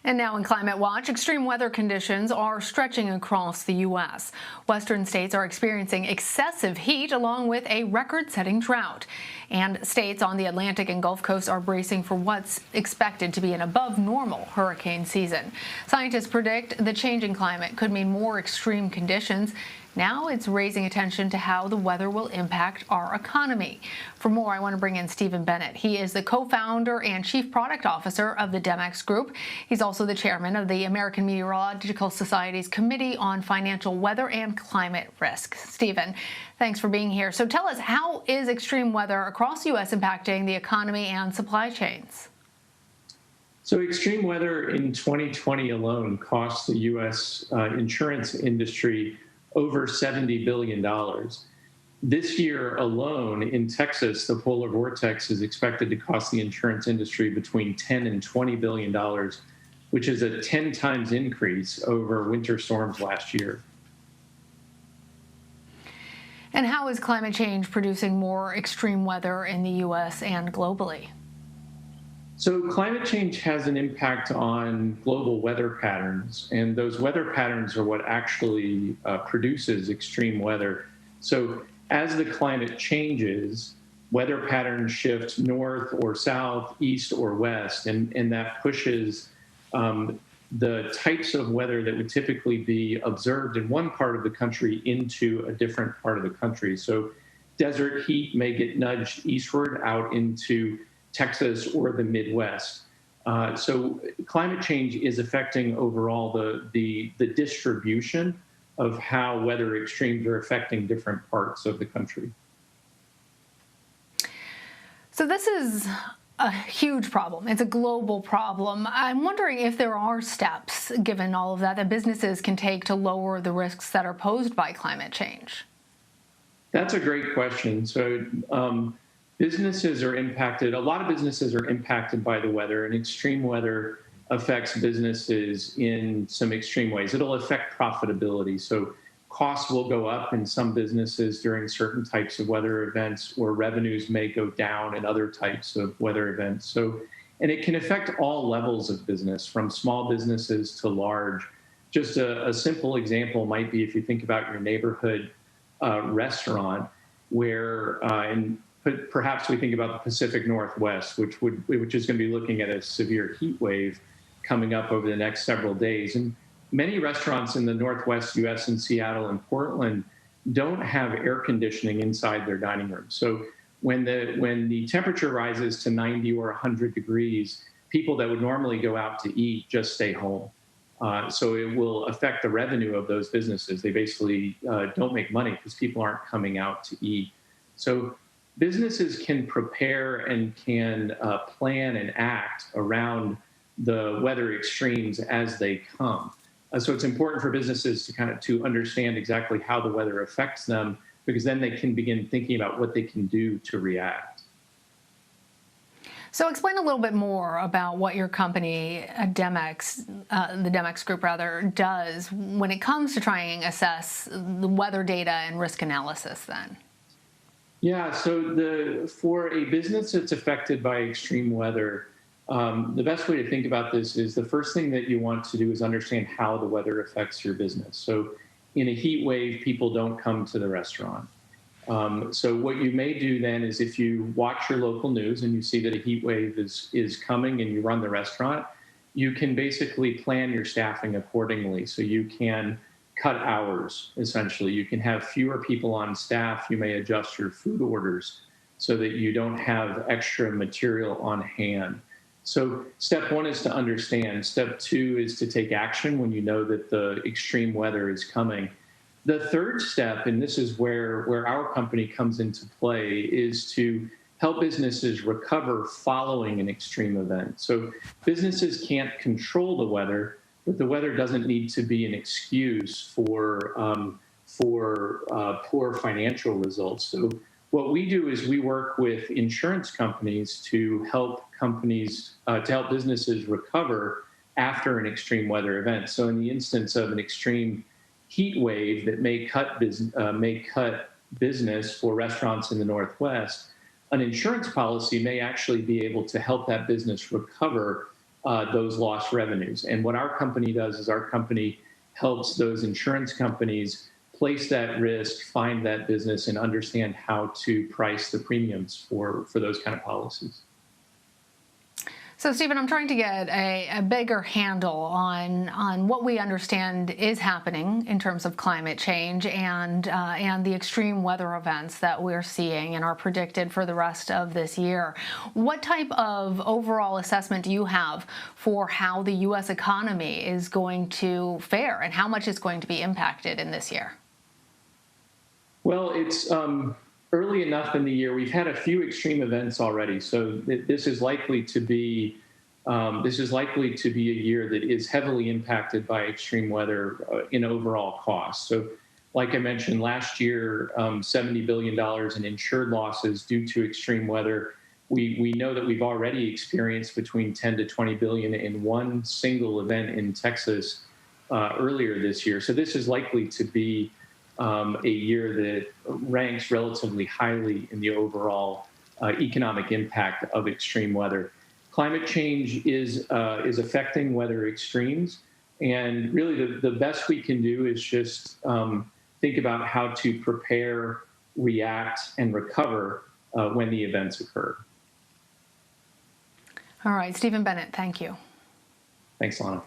And now in Climate Watch, extreme weather conditions are stretching across the U.S. Western states are experiencing excessive heat along with a record-setting drought. And states on the Atlantic and Gulf Coast are bracing for what's expected to be an above-normal hurricane season. Scientists predict the changing climate could mean more extreme conditions. Now it's raising attention to how the weather will impact our economy. For more, I want to bring in Bennett. He is the co-founder and chief product officer of the Demex Group. He's also the chairman of the American Meteorological Society's Committee on Financial Weather and Climate Risk. Stephen, thanks for being here. So tell us, how is extreme weather across the U.S. impacting the economy and supply chains? So extreme weather in 2020 alone cost the U.S. Insurance industry over $70 billion. This year alone in Texas, the polar vortex is expected to cost the insurance industry between $10 and $20 billion, which is a 10 times increase over winter storms last year. And how is climate change producing more extreme weather in the U.S. and globally? So climate change has an impact on global weather patterns, and those weather patterns are what actually produces extreme weather. So as the climate changes, weather patterns shift north or south, east or west, and that pushes the types of weather that would typically be observed in one part of the country into a different part of the country. So desert heat may get nudged eastward out into Texas or the Midwest. So climate change is affecting overall the distribution of how weather extremes are affecting different parts of the country. So this is a huge problem. It's a global problem. I'm wondering if there are steps, given all of that, that businesses can take to lower the risks that are posed by climate change. That's a great question. So businesses are impacted. A lot of businesses are impacted by the weather, and extreme weather affects businesses in some extreme ways. It'll affect profitability. So costs will go up in some businesses during certain types of weather events, or revenues may go down in other types of weather events. So, and it can affect all levels of business, from small businesses to large. Just a simple example might be if you think about your neighborhood restaurant, where perhaps we think about the Pacific Northwest, which is going to be looking at a severe heat wave coming up over the next several days. And many restaurants in the Northwest U.S. in Seattle and Portland don't have air conditioning inside their dining room. So when the temperature rises to 90 or 100 degrees, people that would normally go out to eat just stay home. So it will affect the revenue of those businesses. They basically don't make money because people aren't coming out to eat. So businesses can prepare and can plan and act around the weather extremes as they come. So it's important for businesses to understand exactly how the weather affects them, because then they can begin thinking about what they can do to react. So explain a little bit more about what your company, Demex, the Demex Group rather, does when it comes to trying to assess the weather data and risk analysis then. Yeah, so for a business that's affected by extreme weather, the best way to think about this is the first thing that you want to do is understand how the weather affects your business. So in a heat wave, people don't come to the restaurant. So what you may do then is, if you watch your local news and you see that a heat wave is coming and you run the restaurant, you can basically plan your staffing accordingly. So you can cut hours, essentially. You can have fewer people on staff. You may adjust your food orders so that you don't have extra material on hand. So step one is to understand. Step two is to take action when you know that the extreme weather is coming. The third step, and this is where our company comes into play, is to help businesses recover following an extreme event. So businesses can't control the weather, but the weather doesn't need to be an excuse for poor financial results. So what we do is we work with insurance companies to help businesses recover after an extreme weather event. So in the instance of an extreme heat wave that may cut business for restaurants in the Northwest, an insurance policy may actually be able to help that business recover those lost revenues. And what our company does is our company helps those insurance companies place that risk, find that business, and understand how to price the premiums for those kind of policies. So, Stephen, I'm trying to get a bigger handle on what we understand is happening in terms of climate change and the extreme weather events that we're seeing and are predicted for the rest of this year. What type of overall assessment do you have for how the U.S. economy is going to fare and how much is going to be impacted in this year? Well, it's early enough in the year. We've had a few extreme events already, so this is likely to be a year that is heavily impacted by extreme weather in overall costs. So, like I mentioned, last year, $70 billion in insured losses due to extreme weather. We know that we've already experienced between 10 to 20 billion in one single event in Texas earlier this year. So this is likely to be a year that ranks relatively highly in the overall economic impact of extreme weather. Climate change is affecting weather extremes, and really the best we can do is just think about how to prepare, react, and recover when the events occur. All right, Stephen Bennett, thank you. Thanks, Lana.